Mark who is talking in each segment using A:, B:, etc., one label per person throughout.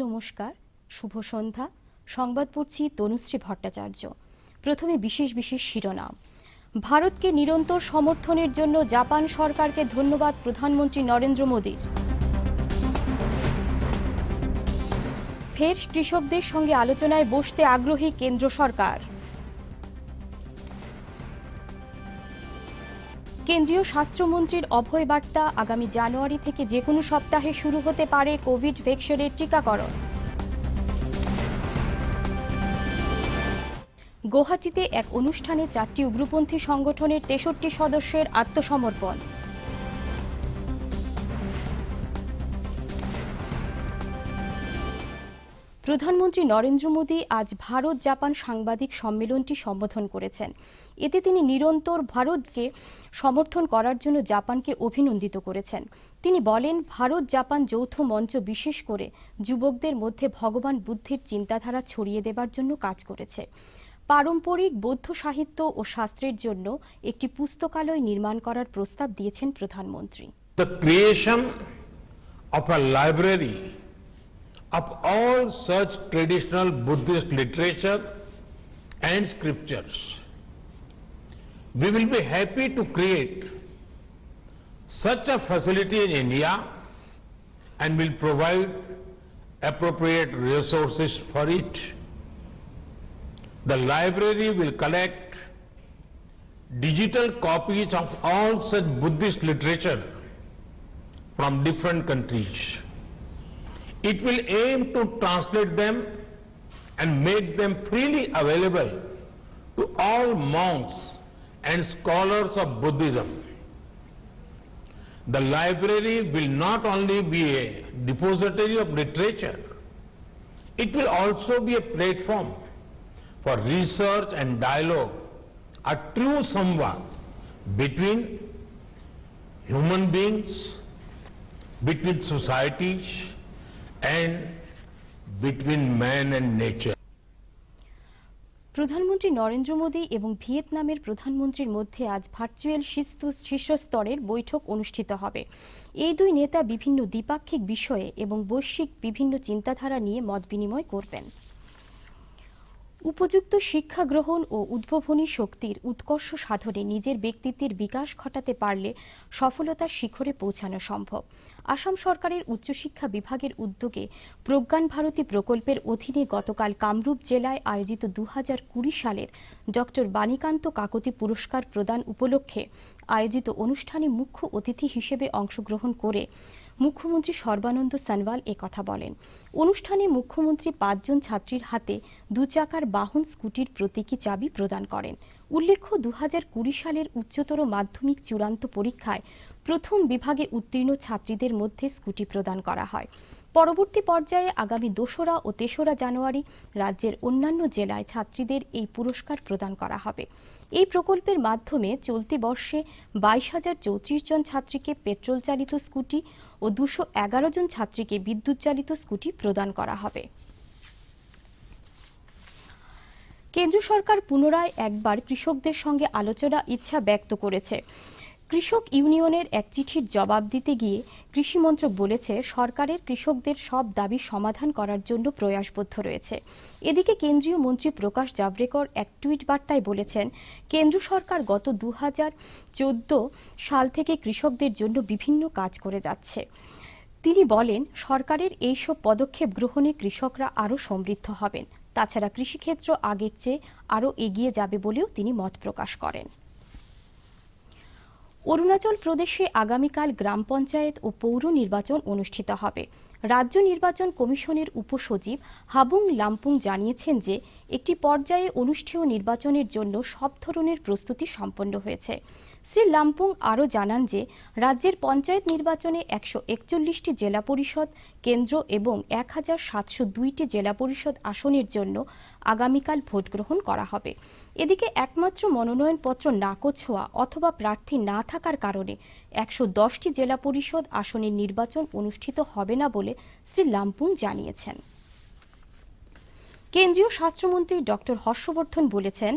A: নমস্কার, শুভ সন্ধ্যা। সংবাদ পড়ছি তনুশ্রী ভট্টাচার্য। প্রথমে বিশেষ বিশেষ শিরোনাম। ভারতকে নিরন্তর সমর্থনের জন্য জাপান সরকারকে ধন্যবাদ প্রধানমন্ত্রী নরেন্দ্র মোদীর। ফের কৃষকদের সঙ্গে আলোচনায় বসতে আগ্রহী কেন্দ্র সরকার। কেন্দ্রীয় স্বাস্থ্যমন্ত্রীর অভয় বার্তা, আগামী জানুয়ারি থেকে যে কোনো সপ্তাহে শুরু হতে পারে কোভিড ভ্যাকসিনের টিকাকরণ। গুয়াহাটিতে এক অনুষ্ঠানে 4টি উগ্রপন্থী সংগঠনের 63 সদস্যের আত্মসমর্পণ। প্রধানমন্ত্রী নরেন্দ্র মোদী আজ ভারত জাপান সাংবাদিক সম্মেলনটি সম্বোধন করেছেন। এতে তিনি নিরন্তর ভারতকে সমর্থন করার জন্য জাপানকে অভিনন্দিত করেছেন। তিনি বলেন, ভারত জাপান যৌথ মঞ্চ বিশেষ করে যুবকদের মধ্যে ভগবান বুদ্ধের চিন্তাধারা ছড়িয়ে দেবার জন্য কাজ করেছে। পারম্পরিক বৌদ্ধ সাহিত্য ও শাস্ত্রের জন্য একটি পুস্তকালয় নির্মাণ করার প্রস্তাব দিয়েছেন প্রধানমন্ত্রী।
B: The creation of a library of all such traditional Buddhist literature and scriptures. We will be happy to create such a facility in India and will provide appropriate resources for it. The library will collect digital copies of all such Buddhist literature from different countries. It will aim to translate them and make them freely available to all monks and scholars of Buddhism. The library will not only be a depository of literature, it will also be a platform for research and dialogue, a true samvad between human beings, between societies, and between man and nature.
A: প্রধানমন্ত্রী নরেন্দ্র মোদী এবং ভিয়েতনামের প্রধানমন্ত্রীর মধ্যে আজ virtual শীর্ষস্তরের বৈঠক অনুষ্ঠিত হবে। এই দুই নেতা বিভিন্ন দ্বিপাক্ষিক বিষয়ে এবং বৈশ্বিক বিভিন্ন চিন্তাধারা নিয়ে মত বিনিময় করবেন। উপযুক্ত শিক্ষা গ্রহণ ও উদ্ভাবনী শক্তির উৎকর্ষ সাধনে নিজের ব্যক্তিত্বের বিকাশ ঘটাতে পারলে সফলতার শিখরে পৌঁছানো সম্ভব। আসাম সরকারের উচ্চশিক্ষা বিভাগের উদ্যোগে প্রজ্ঞান ভারতী প্রকল্পের অধীনে গতকাল কামরূপ জেলায় আয়োজিত 2020 সালের ডক্টর বাণীকান্ত কাকতি পুরস্কার প্রদান উপলক্ষে আয়োজিত অনুষ্ঠানে মুখ্য অতিথি হিসেবে অংশগ্রহণ করে মুখ্যমন্ত্রী সর্বানন্দ সোনোয়াল একথা বলেন। অনুষ্ঠানে মুখ্যমন্ত্রী 5 জন ছাত্রীর হাতে 2 চাকার বাহন স্কুটির প্রতীকী চাবি প্রদান করেন। উল্লেখ্য, 2020 সালের উচ্চতর মাধ্যমিক চূড়ান্ত পরীক্ষায় প্রথম বিভাগে উত্তীর্ণ ছাত্রীদের মধ্যে স্কুটি প্রদান করা হয়। পরবর্তী পর্যায়ে আগামী 2রা ও 3রা জানুয়ারি রাজ্যের অন্যান্য জেলায় ছাত্রীদের এই পুরস্কার প্রদান করা হবে। এই প্রকল্পের মাধ্যমে চলতি বর্ষে 22,034 জন ছাত্রীকে পেট্রোল চালিত স্কুটি ও 211 জন ছাত্রীকে বিদ্যুৎ চালিত স্কুটি প্রদান করা হবে। কেন্দ্র সরকার পুনরায় একবার কৃষকদের সঙ্গে আলোচনা ইচ্ছা ব্যক্ত করেছে। কৃষক ইউনিয়নের এক চিঠির জবাব দিতে গিয়ে কৃষি মন্ত্রক বলেছে, সরকারের কৃষকদের সব দাবি সমাধান করার জন্য প্রয়াসবদ্ধ রয়েছে। এদিকে কেন্দ্রীয় মন্ত্রী প্রকাশ জাভড়েকর এক টুইট বার্তায় বলেছেন, কেন্দ্র সরকার গত 2014 সাল থেকে কৃষকদের জন্য বিভিন্ন কাজ করে যাচ্ছে। তিনি বলেন, সরকারের এইসব পদক্ষেপ গ্রহণে কৃষকরা আরও সমৃদ্ধ হবেন। তাছাড়া কৃষিক্ষেত্র আগের চেয়ে আরও এগিয়ে যাবে বলেও তিনি মত প্রকাশ করেন। অরুণাচল প্রদেশে আগামীকাল গ্রাম পঞ্চায়েত ও পৌর নির্বাচন অনুষ্ঠিত হবে। রাজ্য নির্বাচন কমিশনের উপসচিব হাবুং লামপুং জানিয়েছেন যে একটি পর্যায়ে অনুষ্ঠেয় নির্বাচনের জন্য সব ধরনের প্রস্তুতি সম্পন্ন হয়েছে। শ্রী লামপুং আরও জানান যে রাজ্যের পঞ্চায়েত নির্বাচনে 141টি জেলা পরিষদ কেন্দ্র এবং 1702টি জেলা পরিষদ আসনের জন্য আগামীকাল ভোট গ্রহণ করা হবে। এদিকে একমাত্র মনোনয়নপত্র নাকচ হওয়া অথবা প্রার্থী না থাকার কারণে 110টি জেলা পরিষদ আসনের নির্বাচন অনুষ্ঠিত হবে না বলে শ্রী লামপুং জানিয়েছেন। কেন্দ্রীয় স্বাস্থ্যমন্ত্রী ডক্টর হর্ষবর্ধন বলেছেন,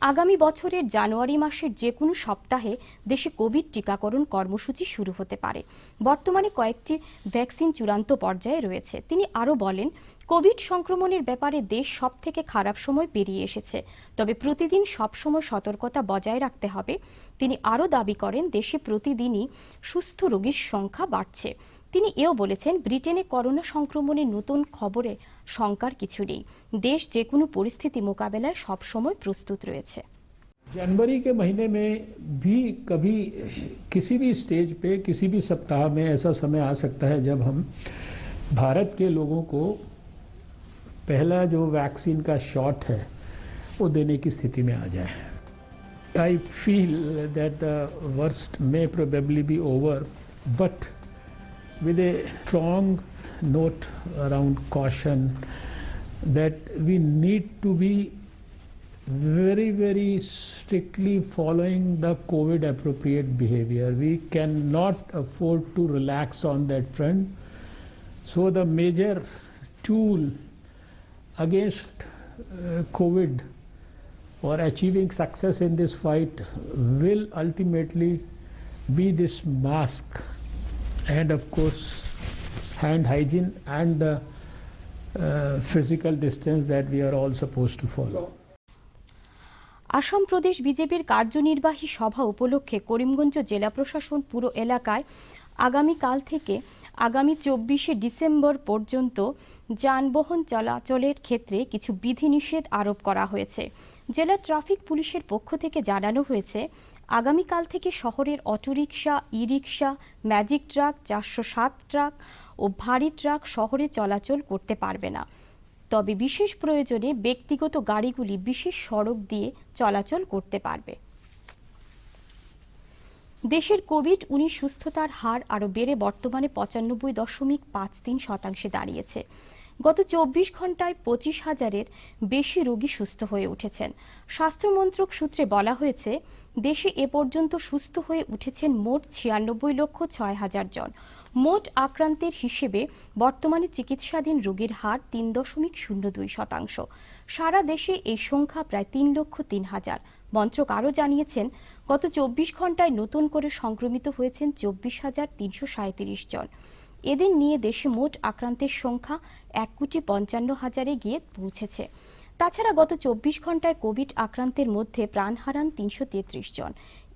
A: আগামী বছরের জানুয়ারি মাসের যে কোনো সপ্তাহে দেশে কোভিড টিকাকরণ কর্মসূচি শুরু হতে পারে। বর্তমানে কয়েকটি ভ্যাকসিন চূড়ান্ত পর্যায়ে রয়েছে। তিনি আরও বলেন, কোভিড সংক্রমণের ব্যাপারে দেশ সবথেকে খারাপ সময় পেরিয়ে এসেছে, তবে প্রতিদিন সবসময় সতর্কতা বজায় রাখতে হবে। তিনি আরও দাবি করেন, দেশে প্রতিদিনই সুস্থ রোগীর সংখ্যা বাড়ছে। তিনি এও বলেছেন, ব্রিটেনে করোনা সংক্রমণের নতুন খবরে শঙ্কার কিছু নেই। দেশ যে কোনো পরিস্থিতি মোকাবেলায় সবসময় প্রস্তুত রয়েছে।
C: जनवरी के महीने में भी कभी किसी भी स्टेज पे किसी भी सप्ताह में ऐसा समय आ सकता है जब हम भारत के लोगों को पहला जो वैक्सीन का शॉट है वो देने की स्थिति में आ जाए। I feel that the worst may probably be over, but with a strong note around caution that we need to be very strictly following the COVID appropriate behavior. We cannot afford to relax on that front. So the major tool against COVID or achieving success in this fight will ultimately be this mask and of course hand hygiene and the physical distance that we are all supposed to follow.
A: Assam প্রদেশ বিজেপির কার্যনির্বাহী সভা উপলক্ষে করিমগঞ্জ জেলা প্রশাসন পুরো এলাকায় আগামীকাল থেকে আগামী 24শে ডিসেম্বর পর্যন্ত যানবাহন চলাচলের ক্ষেত্রে কিছু বিধিনিষেধ আরোপ করা হয়েছে। জেলা ট্রাফিক পুলিশের পক্ষ থেকে জানানো হয়েছে, আগামীকাল থেকে শহরের অটোরিকশা, ই রিকশা, ম্যাজিক ট্রাক, 407 ট্রাক ও ভারী ট্রাক শহরে চলাচল করতে পারবে না। তবে বিশেষ প্রয়োজনে ব্যক্তিগত গাড়িগুলি বিশেষ সড়ক দিয়ে চলাচল করতে পারবে। দেশের কোভিড-19 সুস্থতার হার আরও বেড়ে বর্তমানে 95.53% দাঁড়িয়েছে। গত 24 ঘন্টায় 25,000-এর বেশি রোগী সুস্থ হয়ে উঠেছেন। স্বাস্থ্য মন্ত্রক সূত্রে বলা হয়েছে, দেশে এ পর্যন্ত সুস্থ হয়ে উঠেছেন মোট 96,06,000 জন। মোট আক্রান্তের হিসেবে বর্তমানে চিকিৎসাধীন রোগীর হার 3.02%। সারা দেশে এই সংখ্যা প্রায় 3,03,000। মন্ত্রক আরও জানিয়েছেন, গত 24 ঘন্টায় নতুন করে সংক্রমিত হয়েছেন 24,337 জন। এদিন নিয়ে দেশে মোট আক্রান্তের সংখ্যা 1,55,000-এ গিয়ে পৌঁছেছে। তাছাড়া গত 24 ঘন্টায় কোভিড আক্রান্তের মধ্যে প্রাণ হারান 333 জন।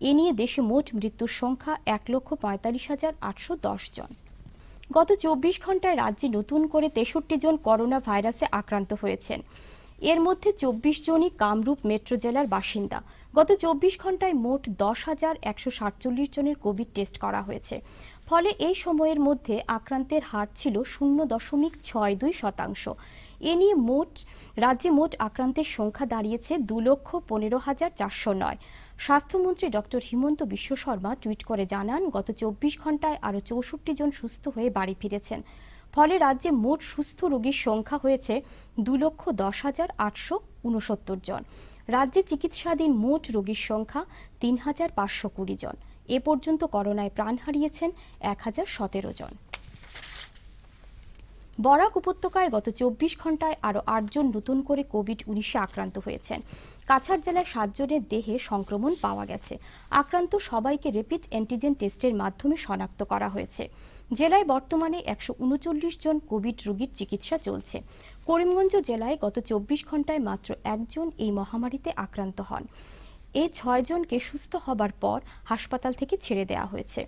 A: এ নিয়ে দেশে মোট মৃত্যুর সংখ্যা 1,45,810 জন। গত 24 ঘন্টায় রাজ্যে নতুন করে 63 জন করোনা ভাইরাসে আক্রান্ত হয়েছেন। এর মধ্যে 24 জনই কামরূপ মেট্রো জেলার বাসিন্দা। গত 24 ঘন্টায় মোট 10,147 জনের কোভিড টেস্ট করা হয়েছে। ফলে এই সময়ের মধ্যে আক্রান্তের হার ছিল 0.62%। এ নিয়ে রাজ্যে মোট আক্রান্তের সংখ্যা দাঁড়িয়েছে 2,15,409। স্বাস্থ্যমন্ত্রী ডক্টর হিমন্ত বিশ্ব শর্মা টুইট করে জানান, গত 24 ঘন্টায় আরও 64 জন সুস্থ হয়ে বাড়ি ফিরেছেন। ফলে রাজ্যে মোট সুস্থ রোগীর সংখ্যা হয়েছে 2,10,869 জন। রাজ্যে চিকিৎসাধীন মোট রোগীর সংখ্যা 3,520 জন। এ পর্যন্ত করোনায় প্রাণ হারিয়েছেন 1,017 জন। বরাক উপত্যকায় গত 24 ঘন্টায় আরও 8 জন নতুন করে কোভিড-19 আক্রান্ত হয়েছেন। কাছাড় জেলায় 7 জনের দেহে সংক্রমণ পাওয়া গেছে। আক্রান্ত সবাইকে র্যাপিড অ্যান্টিজেন টেস্টের মাধ্যমে শনাক্ত করা হয়েছে। জেলায় বর্তমানে 139 জন কোভিড রোগীর চিকিৎসা চলছে। করিমগঞ্জ জেলায় গত 24 ঘন্টায় মাত্র 1 জন এই মহামারীতে আক্রান্ত হন। এই 6 জনকে সুস্থ হবার পর হাসপাতাল থেকে ছেড়ে দেওয়া হয়েছে।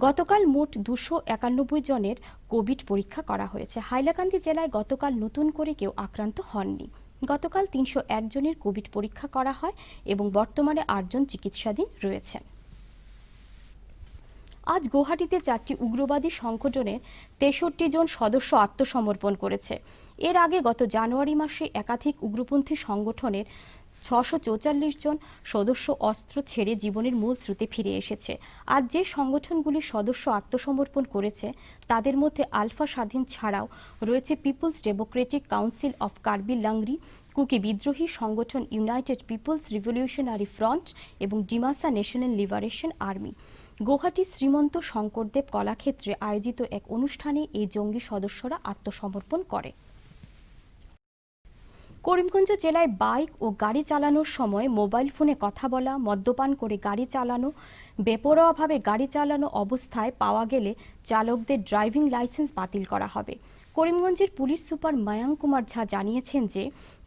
A: গতকাল মোট 291 জনের কোভিড পরীক্ষা করা হয়েছে। হাইলাকান্দি জেলায় গতকাল নতুন করে কেউ আক্রান্ত হননি। গতকাল 301 জনের কোভিড পরীক্ষা করা হয় এবং বর্তমানে 8 জন চিকিৎসাধীন রয়েছেন। আজ গুয়াহাটিতে 4টি উগ্রবাদী সংগঠনের 63 জন সদস্য আত্মসমর্পণ করেছে। এর আগে গত জানুয়ারি মাসে একাধিক উগ্রপন্থী সংগঠনের 644 জন সদস্য অস্ত্র ছেড়ে জীবনের মূল স্রোতে ফিরে এসেছে। আজ যে সংগঠনগুলির সদস্য আত্মসমর্পণ করেছে তাদের মধ্যে আলফা স্বাধীন ছাড়াও রয়েছে peoples democratic council of Karbi Longri, Kuki বিদ্রোহী সংগঠন ইউনাইটেড পিপলস রিভলিউশনারি ফ্রন্ট এবং Dimasa national liberation army. Guwahati Srimanta Sankardev কলাক্ষেত্রে আয়োজিত এক অনুষ্ঠানে এই জঙ্গি সদস্যরা আত্মসমর্পণ করে। করিমগঞ্জ জেলায় বাইক ও গাড়ি চালানোর সময় মোবাইল ফোনে কথা বলা, মদ্যপান করে গাড়ি চালানো, বেপরোয়াভাবে গাড়ি চালানো অবস্থায় পাওয়া গেলে চালকদের ড্রাইভিং লাইসেন্স বাতিল করা হবে। করিমগঞ্জের পুলিশ সুপার মায়াঙ্ক কুমার ঝা জানিয়েছেন যে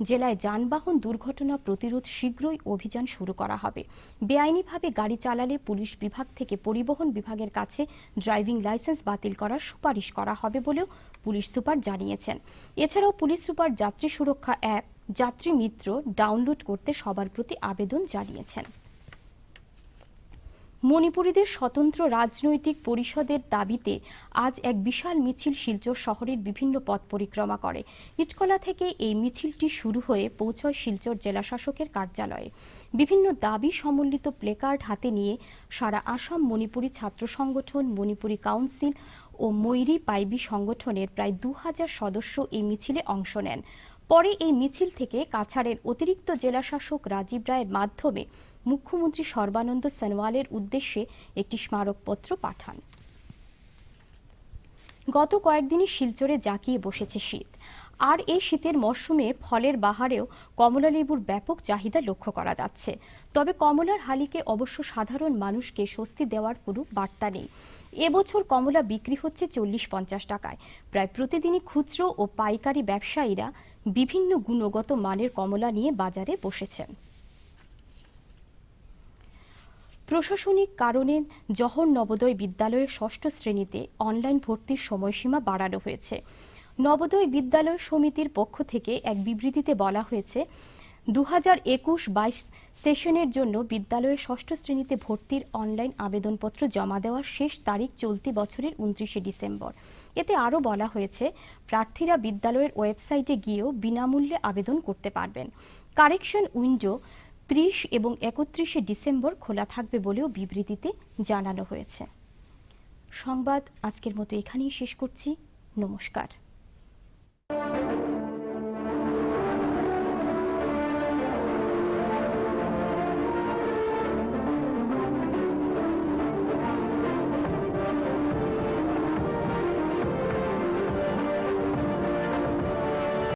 A: জেলায় যানবাহন দুর্ঘটনা প্রতিরোধ শীঘ্রই অভিযান শুরু করা হবে। বেআইনিভাবে গাড়ি চালালে পুলিশ বিভাগ থেকে পরিবহন বিভাগের কাছে ড্রাইভিং লাইসেন্স বাতিল করার সুপারিশ করা হবে বলেও পুলিশ সুপার জানিয়েছেন। এছাড়াও পুলিশ সুপার যাত্রী সুরক্ষা অ্যাপ যাত্রী মিত্র ডাউনলোড করতে সবার প্রতি আবেদন জানিয়েছেন। মণিপুরীদের স্বতন্ত্র রাজনৈতিক পরিষদের দাবিতে আজ এক বিশাল মিছিল শিলচর শহরের বিভিন্ন পথ পরিক্রমা করে। ইটকলা থেকে এই মিছিলটি শুরু হয়ে পৌঁছয় শিলচর জেলাশাসকের কার্যালয়ে। বিভিন্ন দাবি সম্বলিত প্লেকার্ড হাতে নিয়ে সারা আসাম মণিপুরী ছাত্র সংগঠন, মণিপুরী কাউন্সিল ও ময়ূরী পাইবি সংগঠনের প্রায় 2000 সদস্য এই মিছিলে অংশ নেন। পরে এই মিছিল থেকে কাছাড়ের অতিরিক্ত জেলাশাসক রাজীব রায়ের মাধ্যমে মুখ্যমন্ত্রী সর্বানন্দ সোনোয়ালের উদ্দেশ্যে একটি স্মারকপত্র পাঠান। গত কয়েকদিনই শিলচরে জাঁকিয়ে বসেছে শীত, আর এই শীতের মরশুমে ফলের বাহারেও কমলালেবুর ব্যাপক চাহিদা লক্ষ্য করা যাচ্ছে। তবে কমলার হালিকে অবশ্য সাধারণ মানুষকে স্বস্তি দেওয়ার কোনো বার্তা নেই। এবছর কমলা বিক্রি হচ্ছে 40-50 টাকায়। প্রায় প্রতিদিনই খুচরো ও পাইকারি ব্যবসায়ীরা বিভিন্ন গুণগত মানের কমলা নিয়ে বাজারে বসেছেন। প্রশাসনিক কারণে জহর নবোদয় বিদ্যালয়ে 6ষ্ঠ শ্রেণীতে অনলাইন ভর্তির সময়সীমা বাড়ানো হয়েছে। নবোদয় বিদ্যালয় সমিতির পক্ষ থেকে এক বিবৃতিতে বলা হয়েছে, 2021-22 সেশনের জন্য বিদ্যালয়ে 6ষ্ঠ শ্রেণীতে ভর্তির অনলাইন আবেদনপত্র জমা দেওয়ার শেষ তারিখ চলতি বছরের 29শে ডিসেম্বর। এতে আরও বলা হয়েছে, প্রার্থীরা বিদ্যালয়ের ওয়েবসাইটে গিয়েও বিনামূল্যে আবেদন করতে পারবেন। কারেকশন উইন্ডো 30 এবং 31শে ডিসেম্বর খোলা থাকবে বলেও বিবৃতিতে জানানো হয়েছে। সংবাদ আজকের মতো এখানেই শেষ করছি। নমস্কার।